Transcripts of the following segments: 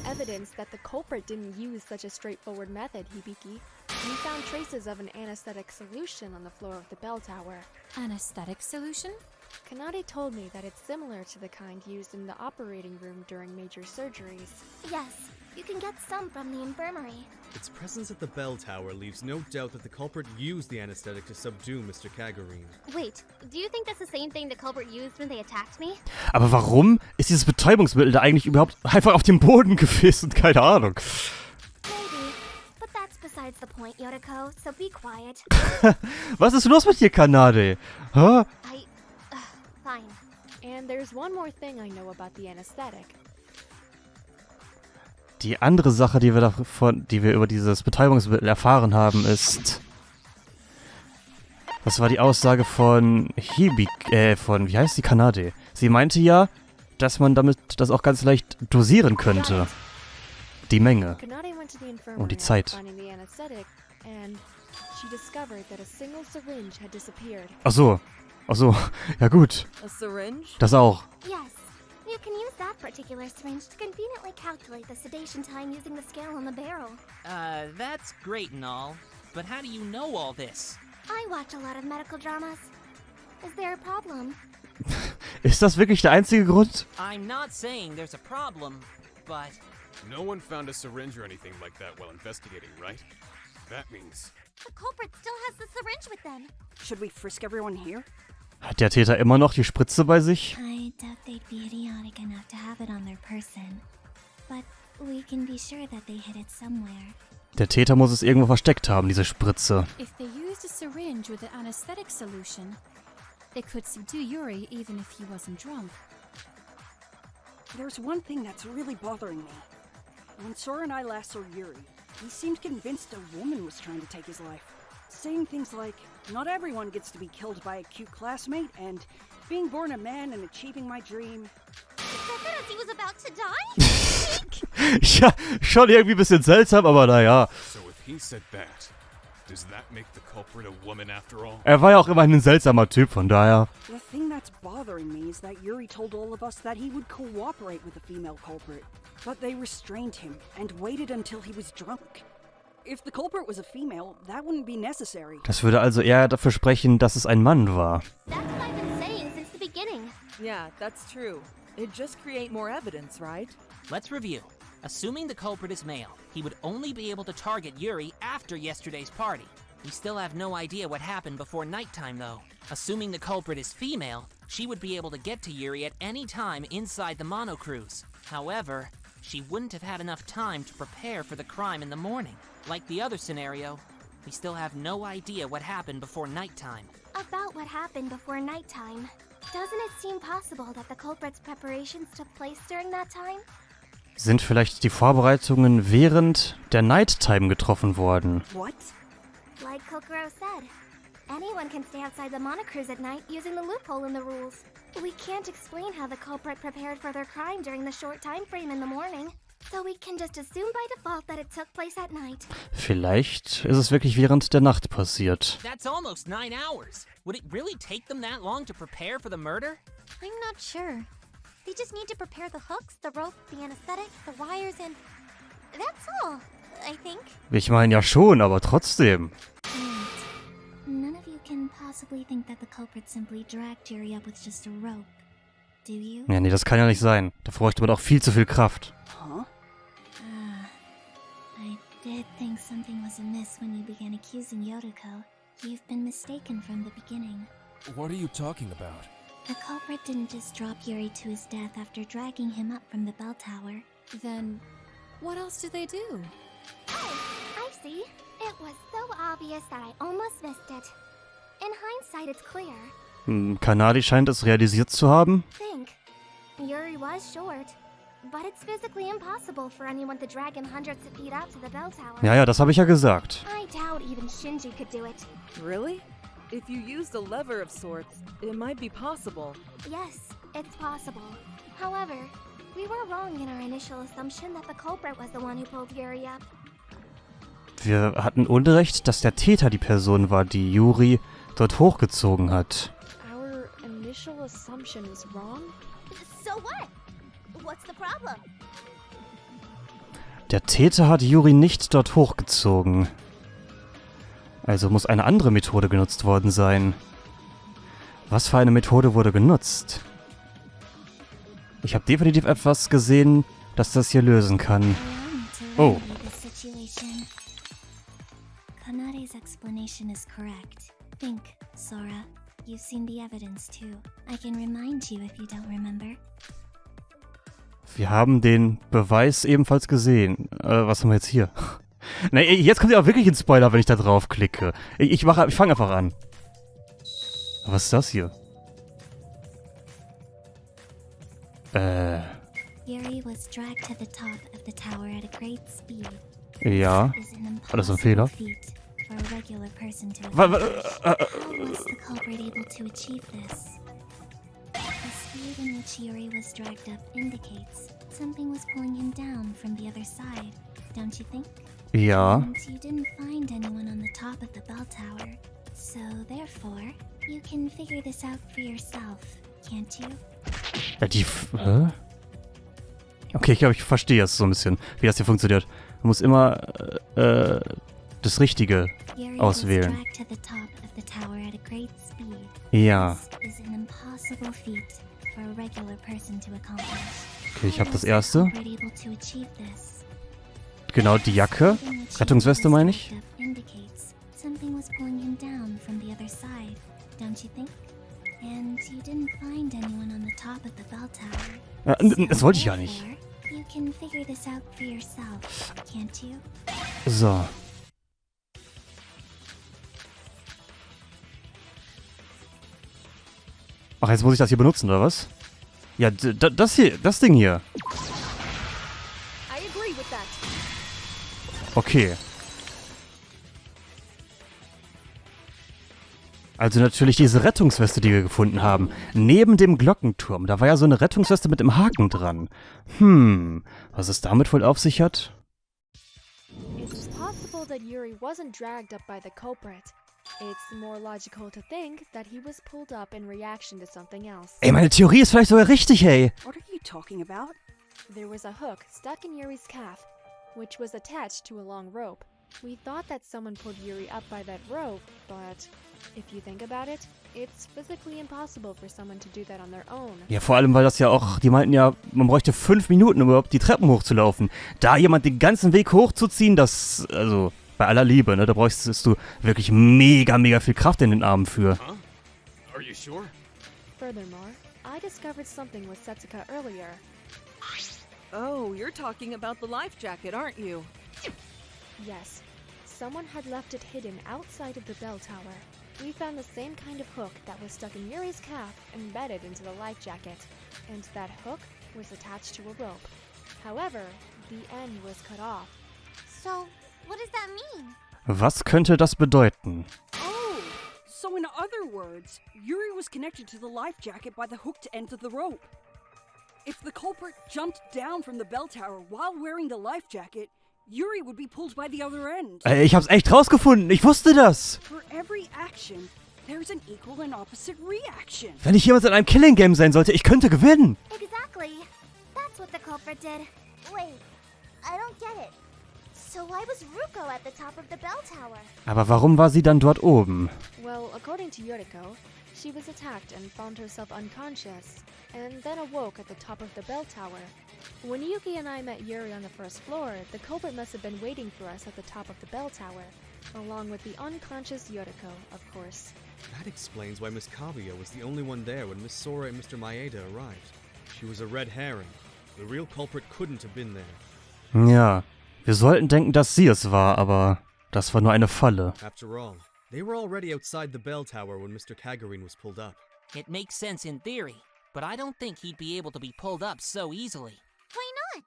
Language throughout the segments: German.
evidence that the culprit didn't use such a straightforward method, Hibiki. We found traces of an anesthetic solution on the floor of the bell tower. Anesthetic solution? Kanade told me that it's similar to the kind used in the operating room during major surgeries. Yes, you can get some from the infirmary. Its presence at the bell tower leaves no doubt that the culprit used the anesthetic to subdue Mr. Kagurine. Wait, do you think that's the same thing the culprit used when they attacked me? Aber warum ist dieses Betäubungsmittel da eigentlich überhaupt einfach auf den Boden gewissen? Keine Ahnung. Maybe, but that's besides the point, Yotoko, so be quiet. Was ist los mit dir, Kanade? Hä? Fine. And there's one more thing I know about the anesthetic. Die andere Sache, die wir über dieses Betäubungsmittel erfahren haben, ist... Das war die Aussage von wie heißt die, Kanade? Sie meinte ja, dass man damit das auch ganz leicht dosieren könnte. Die Menge. Kanade went to the infirmary Und die Zeit. after finding the anesthetic, and she discovered that a single syringe had disappeared. Ach so, ja gut. A syringe? Das auch. Yes, you can use that particular syringe to conveniently calculate the sedation time using the scale on the barrel. That's great and all, but how do you know all this? I watch a lot of medical dramas. Is there a problem? Ist das wirklich der einzige Grund? I'm not saying there's a problem, but... No one found a syringe or anything like that while investigating, right? That means... The culprit still has the syringe with them. Should we frisk everyone here? Hat der Täter immer noch die Spritze bei sich? I doubt they'd be idiotic enough to have it on their person. But we can be sure that they hid it somewhere. Der Täter muss es irgendwo versteckt haben, diese Spritze. If they used a syringe with the anesthetic solution, they could subdue Yuri even if he wasn't drunk. There's one thing that's really bothering me. When Sora and I last saw Yuri, he seemed convinced a woman was trying to take his life. Saying things like, not everyone gets to be killed by a cute classmate, and being born a man and achieving my dream. He was about to die? Ja, schon irgendwie ein bisschen seltsam, aber naja. So if he said that, does that make the culprit a woman after all? Er war ja auch immer ein seltsamer Typ, von daher. The thing that's bothering me is that Yuri told all of us that he would cooperate with the female culprit. But they restrained him and waited until he was drunk. If the culprit was a female, that wouldn't be necessary. Das würde also eher dafür sprechen, dass es ein Mann war. That's what I've been saying since the beginning. Yeah, that's true. It'd just create more evidence, right? Let's review. Assuming the culprit is male, he would only be able to target Yuri after yesterday's party. We still have no idea what happened before nighttime, though. Assuming the culprit is female, she would be able to get to Yuri at any time inside the monocruise. However, she wouldn't have had enough time to prepare for the crime in the morning. Like the other scenario, we still have no idea what happened before nighttime. About what happened before nighttime. Doesn't it seem possible that the culprit's preparations took place during that time? Sind vielleicht die Vorbereitungen während der Nighttime getroffen worden? What? Like Kokoro said, anyone can stay outside the monocruise at night using the loophole in the rules. We can't explain how the culprit prepared for their crime during the short time frame in the morning. So we can just assume by default that it took place at night. Vielleicht ist es wirklich während der Nacht passiert. That's almost 9 hours. Would it really take them that long to prepare for the murder? I'm not sure. They just need to prepare the hooks, the rope, the anesthetic, the wires, and that's all, I think. Ich meine ja schon, aber trotzdem. None of you can possibly think that the culprit simply dragged Yuri up with just a rope, do you? Ja, nee, das kann ja nicht sein. Da bräuchte man auch viel zu viel Kraft. Huh? I did think something was amiss when you began accusing Yotoko. You've been mistaken from the beginning. What are you talking about? The culprit didn't just drop Yuri to his death after dragging him up from the bell tower. Then, what else do they do? Oh, I see. It was so obvious that I almost missed it. In hindsight, it's clear. Kanade scheint es realisiert zu haben. Think. Yuri was short, but it's physically impossible for anyone to drag him hundreds of feet up to the bell tower. Ja, das habe ich ja gesagt. I doubt even Shinji could do it. Really? If you used a lever of sorts, it might be possible. Yes, it's possible. However, we were wrong in our initial assumption that the culprit was the one who pulled Yuri up. Wir hatten Unrecht, dass der Täter die Person war, die Yuri dort hochgezogen hat. Our initial assumption was wrong? So what? What's the problem? Der Täter hat Yuri nicht dort hochgezogen. Also muss eine andere Methode genutzt worden sein. Was für eine Methode wurde genutzt? Ich habe definitiv etwas gesehen, das das hier lösen kann. Oh. Kanade's explanation is correct. Think, Sora. You've seen the evidence too. I can remind you if you don't remember. Wir haben den Beweis ebenfalls gesehen. Was haben wir jetzt hier? Na, jetzt kommt ja auch wirklich ein Spoiler, wenn ich da drauf klicke. Ich fange einfach an. Was ist das hier? Yuri was dragged to the top of the tower at a great speed. Ja. War das ein Fehler? For a regular person to How was the culprit able to achieve this? The speed in which Yuri was dragged up indicates something was pulling him down from the other side, don't you think? Ja. And you didn't find anyone on the top of the bell tower, so therefore, you can figure this out for yourself, can't you? Ja, hä? Okay, ich glaube, ich verstehe jetzt so ein bisschen, wie das hier funktioniert. Man muss immer, das Richtige Yuri auswählen. was dragged to the top of the tower at a great speed. Ja. This is an impossible feat for a regular person to accomplish. Okay, ich habe das How was the erste. culprit able to achieve this? Genau, die Jacke. Rettungsweste meine ich. Indicates something was pulling him down from the other side, don't you think? And you didn't find anyone on the top of the bell tower. Das wollte ich ja nicht. Therefore, you can figure this out for yourself, can't you? So. Ach, jetzt muss ich das hier benutzen, oder was? Ja, das hier, das Ding hier. I agree with that. Okay. Also natürlich diese Rettungsweste, die wir gefunden haben. Neben dem Glockenturm. Da war ja so eine Rettungsweste mit dem Haken dran. Was es damit wohl auf sich hat? It's possible that Yuri wasn't dragged up by the culprit. It's more logical to think that he was pulled up in reaction to something else. Ey, meine Theorie ist vielleicht sogar richtig, ey. What are you talking about? There was a hook stuck in Yuri's calf, which was attached to a long rope. We thought that someone pulled Yuri up by that rope, but if you think about it, it's physically impossible for someone to do that on their own. Ja, vor allem, weil das ja auch, die meinten ja, man bräuchte 5 Minuten, um überhaupt die Treppen hochzulaufen. Da jemand den ganzen Weg hochzuziehen, das, also, bei aller Liebe, ne, da bräuchtest du wirklich mega viel Kraft in den Armen für. Huh? Are you sure? Furthermore, I discovered something with Setsuka earlier. Oh, you're talking about the life jacket, aren't you? Yes, someone had left it hidden outside of the bell tower. We found the same kind of hook that was stuck in Yuri's calf embedded into the life jacket, and that hook was attached to a rope. However, the end was cut off. So, what does that mean? Was könnte das bedeuten? Oh, so in other words, Yuri was connected to the life jacket by the hooked end of the rope. If the culprit jumped down from the bell tower while wearing the life jacket, Yuri would be pulled by the other end. Ich hab's echt rausgefunden, ich wusste das. For every action, there's an equal and opposite reaction. Wenn ich jemals in einem Killing Game sein sollte, ich könnte gewinnen. Exactly. That's what the culprit did. Wait, I don't get it. So why was Ruko at the top of the bell tower? Aber warum war sie dann dort oben? Well, according to Yoriko, she was attacked and found herself unconscious, and then awoke at the top of the bell tower. When Yuki and I met Yuri on the first floor, the culprit must have been waiting for us at the top of the bell tower, along with the unconscious Yoriko, of course. That explains why Miss Kaguya was the only one there when Miss Sora and Mr. Maeda arrived. She was a red herring. The real culprit couldn't have been there. Ja, wir sollten denken, dass sie es war, aber das war nur eine Falle. After all, they were already outside the bell tower when Mr. Kagurine was pulled up. It makes sense in theory, but I don't think he'd be able to be pulled up so easily. Why not?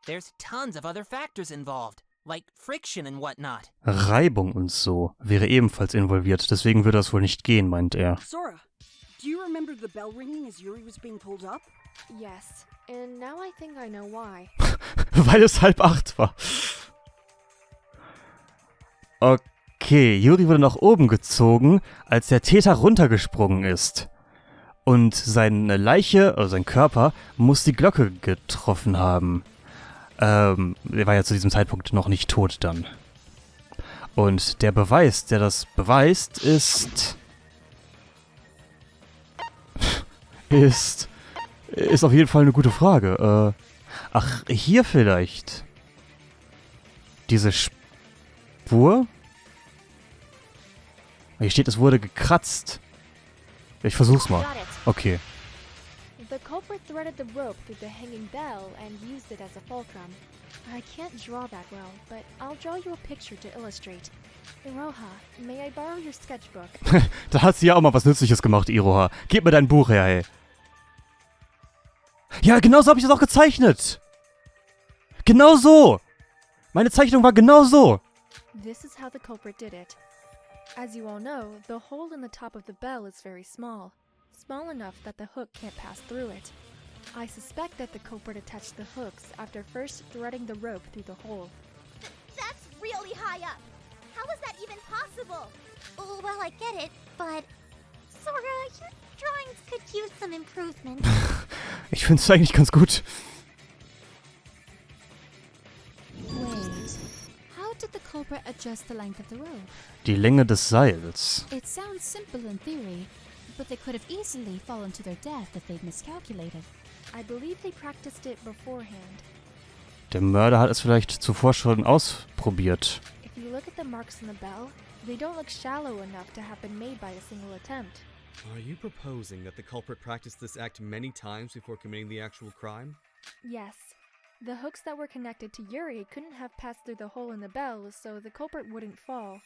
There's tons of other factors involved, like friction and whatnot. Reibung und so wäre ebenfalls involviert, deswegen würde das wohl nicht gehen, meint er. Sora, do you remember the bell ringing as Yuri was being pulled up? Yes, and now I think I know why. Weil es 7:30 war. Okay, Yuri wurde nach oben gezogen, als der Täter runtergesprungen ist. Und seine Leiche, also sein Körper, muss die Glocke getroffen haben. Er war ja zu diesem Zeitpunkt noch nicht tot dann. Und der Beweis, der das beweist, ist auf jeden Fall eine gute Frage. Ach, hier vielleicht. Diese Spur? Hier steht, es wurde gekratzt. Ich versuch's mal. Got it. Okay. The culprit threaded the rope through the hanging bell and used it as a fulcrum. I can't draw that well, but I'll draw you a picture to illustrate. Iroha, may I borrow your sketchbook? Da hat sie ja auch mal was Nützliches gemacht, Iroha. Gib mir dein Buch her, hey. Ja, genau so habe ich das auch gezeichnet. Genau so. Meine Zeichnung war genau so. This is how the culprit did it. As you all know, the hole in the top of the bell is very small. Small enough that the hook can't pass through it. I suspect that the culprit attached the hooks after first threading the rope through the hole. That's really high up. How is that even possible? Oh, well, I get it, but Sora, your drawings could use some improvement. Ich finde es eigentlich ganz gut. Wait. How did the culprit adjust the length of the rope? Die Länge des Seils. It sounds simple in theory, but they could have easily fallen to their death if they'd miscalculated. I believe they practiced it beforehand. Der Mörder hat es vielleicht zuvor schon ausprobiert. If you look at the marks on the bell, they don't look shallow enough to have been made by a single attempt. Are you proposing that the culprit practiced this act many times before committing the actual crime? Yes. The hooks that were connected to Yuri couldn't have passed through the hole in the bell, so the culprit wouldn't fall.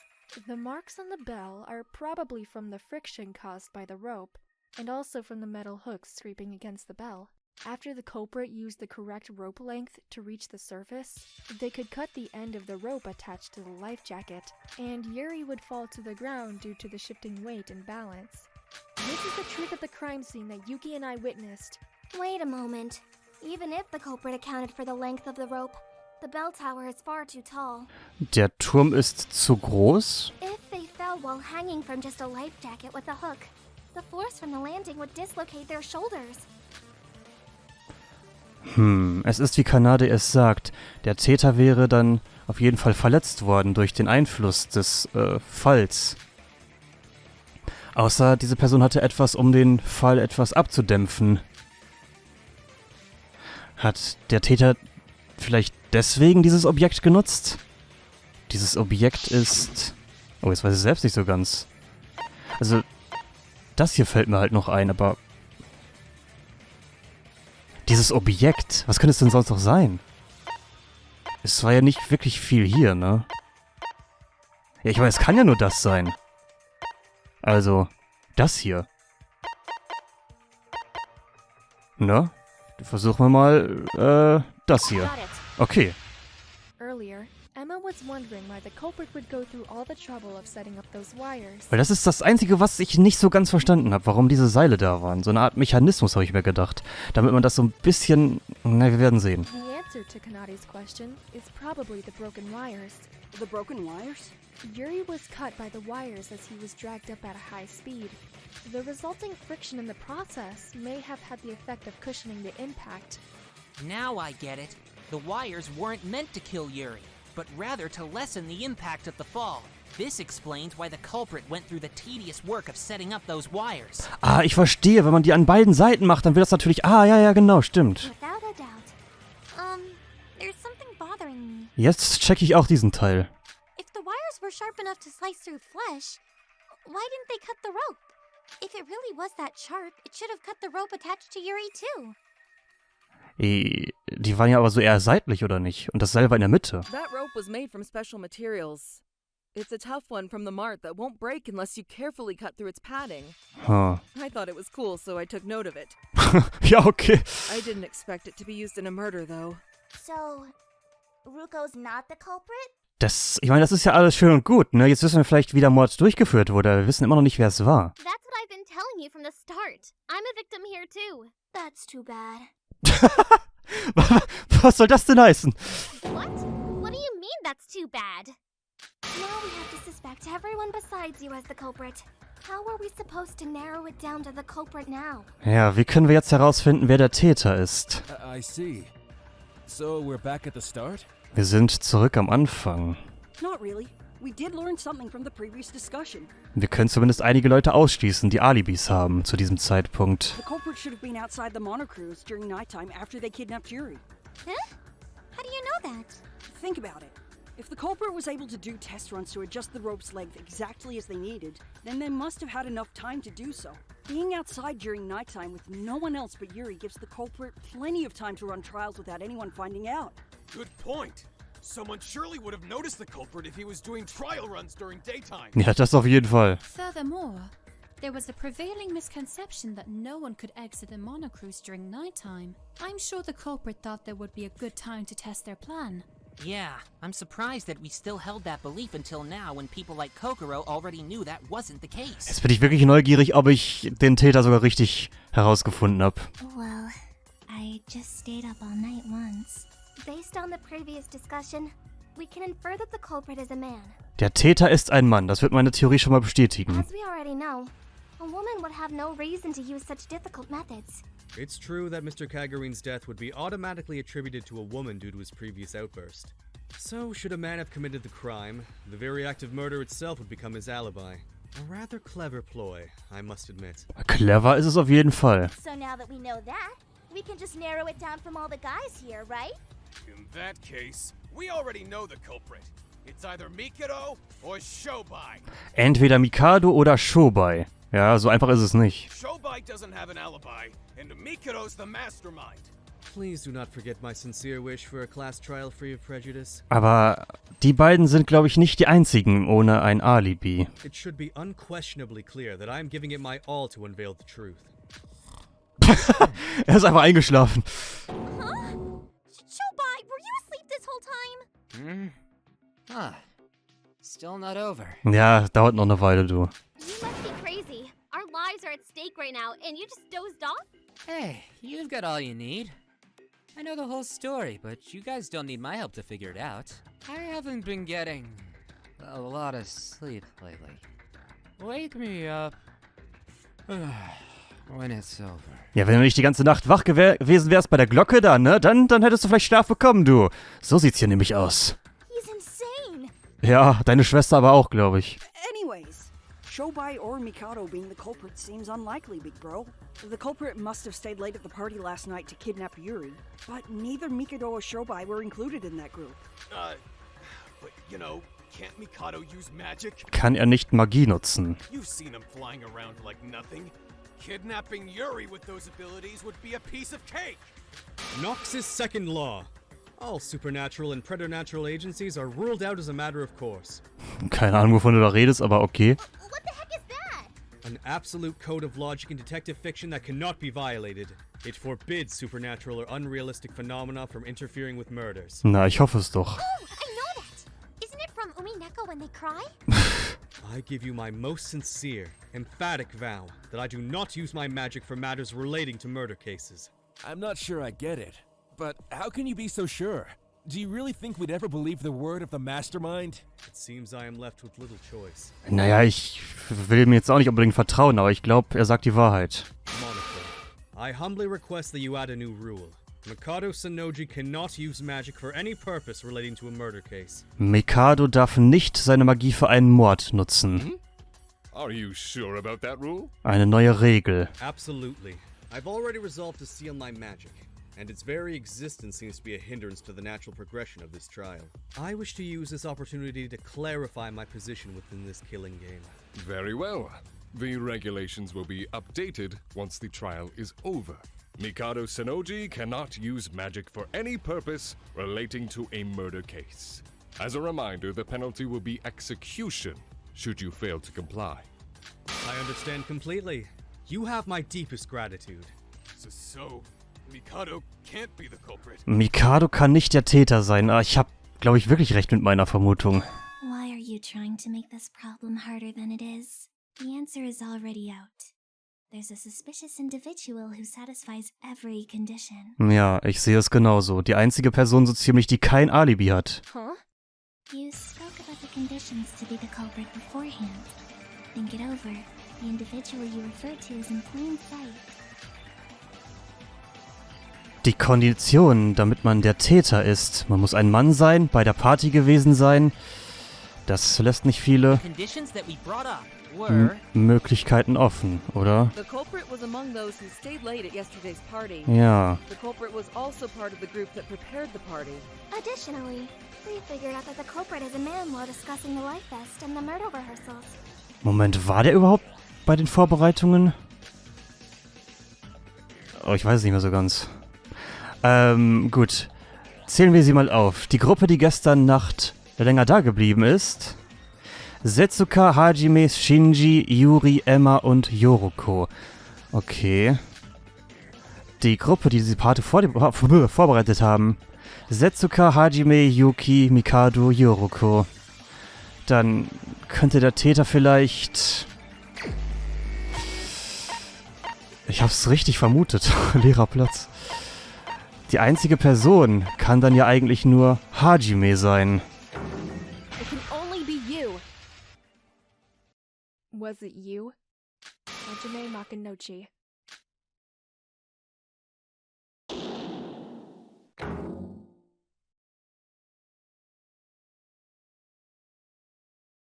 The marks on the bell are probably from the friction caused by the rope, and also from the metal hooks scraping against the bell. After the culprit used the correct rope length to reach the surface, they could cut the end of the rope attached to the life jacket, and Yuri would fall to the ground due to the shifting weight and balance. This is the truth of the crime scene that Yuki and I witnessed. Wait a moment. Even if the culprit accounted for the length of the rope, the bell tower is far too tall. Der Turm ist zu groß? If they fell while hanging from just a life jacket with a hook, the force from the landing would dislocate their shoulders. Es ist wie Kanade es sagt. Der Täter wäre dann auf jeden Fall verletzt worden durch den Einfluss des Falls. Außer diese Person hatte etwas, um den Fall etwas abzudämpfen. Hat der Täter vielleicht deswegen dieses Objekt genutzt? Dieses Objekt ist... Oh, jetzt weiß ich selbst nicht so ganz. Also, das hier fällt mir halt noch ein, aber... Dieses Objekt, was könnte es denn sonst noch sein? Es war ja nicht wirklich viel hier, ne? Ja, ich meine, es kann ja nur das sein. Also, das hier. Ne? Versuchen wir mal, das hier. Got it. Okay. Earlier, Emma was wondering why the culprit would go through all the trouble of setting up those wires. Weil das ist das Einzige, was ich nicht so ganz verstanden habe, warum diese Seile da waren. So eine Art Mechanismus, habe ich mir gedacht. Damit man das so ein bisschen... Na, wir werden sehen. The answer to Kanade's question is probably the broken wires. The broken wires? Yuri was cut by the wires as he was dragged up at a high speed. The resulting friction in the process may have had the effect of cushioning the impact. Now I get it. The wires weren't meant to kill Yuri, but rather to lessen the impact of the fall. This explains why the culprit went through the tedious work of setting up those wires. Ah, ich verstehe. Wenn man die an beiden Seiten macht, dann wird das natürlich... Ah, ja, genau, stimmt. Without a doubt. There's something bothering me. Jetzt checke ich auch diesen Teil. If the wires were sharp enough to slice through flesh, why didn't they cut the rope? If it really was that sharp, it should have cut the rope attached to Yuri too. Die waren ja aber so eher seitlich, oder nicht? Und das Seil war in der Mitte. That rope was made from special materials. It's a tough one from the mart that won't break unless you carefully cut through its padding. Huh. I thought it was cool, so I took note of it. Ja, okay. I didn't expect it to be used in a murder, though. So, Ruko's not the culprit? Ich meine, das ist ja alles schön und gut, ne? Jetzt wissen wir vielleicht, wie der Mord durchgeführt wurde. Wir wissen immer noch nicht, wer es war. That's what I've been telling you from the start. I'm a victim here too. That's too bad. Was soll das denn heißen? What? What do you mean that's too bad? Now we have to suspect everyone besides you as the culprit. How are we supposed to narrow it down to the culprit now? Ja, wie können wir jetzt herausfinden, wer der Täter ist? I see. So we're back at the start? Wir sind zurück am Anfang. Not really. We did learn something from the previous discussion. Wir können zumindest einige Leute ausschließen, die Alibis haben zu diesem Zeitpunkt. The culprit should have been outside the monocruise during nighttime after they kidnapped Yuri. Huh? How do you know that? Think about it. If the culprit was able to do test runs to adjust the rope's length exactly as they needed, then they must have had enough time to do so. Being outside during nighttime with no one else but Yuri gives the culprit plenty of time to run trials without anyone finding out. Good point. Someone surely would have noticed the culprit if he was doing trial runs during daytime. Ja, das auf jeden Fall. Furthermore, there was a prevailing misconception that no one could exit the monocruise during nighttime. I'm sure the culprit thought there would be a good time to test their plan. Yeah, I'm surprised that we still held that belief until now when people like Kokoro already knew that wasn't the case. Jetzt bin ich wirklich neugierig, ob ich den Täter sogar richtig herausgefunden habe. Well, I just stayed up all night once. Based on the previous discussion, we can infer that the culprit is a man. Der Täter ist ein Mann, das wird meine Theorie schon mal bestätigen. As we already know, a woman would have no reason to use such difficult methods. It's true that Mr. Kagurine's death would be automatically attributed to a woman due to his previous outburst. So, should a man have committed the crime, the very act of murder itself would become his alibi. A rather clever ploy, I must admit. Clever ist es auf jeden Fall. So now that we know that, we can just narrow it down from all the guys here, right? In that case, we already know the culprit. It's either Mikado or Shobai. Entweder Mikado oder Shobai. Ja, so einfach ist es nicht. Shobai doesn't have an alibi, and Mikado's the mastermind. Please do not forget my sincere wish for a class trial free of prejudice. Aber die beiden sind, glaube ich, nicht die einzigen ohne ein Alibi. It should be unquestionably clear that I am giving it my all to unveil the truth. Er ist einfach eingeschlafen. Huh? Shobai, were you asleep this whole time? Huh. Still not over. Ja, dauert noch eine Weile, du. You must be crazy. Our lives are at stake right now, and you just dozed off? Hey, you've got all you need. I know the whole story, but you guys don't need my help to figure it out. I haven't been getting a lot of sleep lately. Wake me up when it's over. Ja, wenn du nicht die ganze Nacht wach gewesen wärst bei der Glocke da, ne? Dann hättest du vielleicht Schlaf bekommen, du. So sieht's hier nämlich aus. He's insane. Ja, deine Schwester aber auch, glaube ich. Anyways, Shobai or Mikado being the culprit seems unlikely, big bro. The culprit must have stayed late at the party last night to kidnap Yuri, but neither Mikado or Shobai were included in that group. But you know, can't Mikado use magic? Kann er nicht Magie nutzen? You've seen him flying around like nothing. Kidnapping Yuri with those abilities would be a piece of cake. Nox's second law. All supernatural and preternatural agencies are ruled out as a matter of course. Keine Ahnung, wovon du da redest, aber okay. What the heck is that? An absolute code of logic in detective fiction that cannot be violated. It forbids supernatural or unrealistic phenomena from interfering with murders. Na, ich hoffe es doch. Oh, I know that. Isn't it from Umineko when they cry? I give you my most sincere, emphatic vow that I do not use my magic for matters relating to murder cases. I'm not sure I get it, but how can you be so sure? Do you really think we'd ever believe the word of the mastermind? It seems I am left with little choice. Naja, ich will ihm jetzt auch nicht unbedingt vertrauen, aber ich glaube, er sagt die Wahrheit. Monaco, I humbly request that you add a new rule. Mikado Sanoji cannot use magic for any purpose relating to a murder case. Mikado darf nicht seine Magie für einen Mord nutzen. Are you sure about that rule? Eine neue Regel. Absolutely. I've already resolved to seal my magic, and its very existence seems to be a hindrance to the natural progression of this trial. I wish to use this opportunity to clarify my position within this killing game. Very well. The regulations will be updated once the trial is over. Mikado Sanoji cannot use magic for any purpose relating to a murder case. As a reminder, the penalty will be execution should you fail to comply. I understand completely. You have my deepest gratitude. So, Mikado can't be the culprit. Mikado kann nicht der Täter sein. Ich habe, glaube ich, wirklich recht mit meiner Vermutung. Why are you trying to make this problem harder than it is? The answer is already out. There's a suspicious individual who satisfies every condition. Ja, ich sehe es genauso. Die einzige Person so ziemlich, die kein Alibi hat. Huh? You spoke about the conditions to be the culprit beforehand. Think it over. The individual you referred to is in plain sight. Die Konditionen, damit man der Täter ist. Man muss ein Mann sein, bei der Party gewesen sein. Das lässt nicht viele Conditions that we brought up were Möglichkeiten offen, oder? The culprit was among those who stayed late at yesterday's party. Ja. The culprit was also part of the group that prepared the party. Additionally, we figured out that the culprit is a man while discussing the life vest and the murder rehearsals. Moment, war der überhaupt bei den Vorbereitungen? Oh, ich weiß es nicht mehr so ganz. Gut. Zählen wir sie mal auf. Die Gruppe, die gestern Nacht länger da geblieben ist. Setsuka, Hajime, Shinji, Yuri, Emma und Yoroko. Okay. Die Gruppe, die diese Party vorbereitet haben. Setsuka, Hajime, Yuki, Mikado, Yoroko. Dann könnte der Täter vielleicht... Ich hab's richtig vermutet. Leerer Platz. Die einzige Person kann dann ja eigentlich nur Hajime sein. It can only be you. Was it you? Hajime Makunouchi.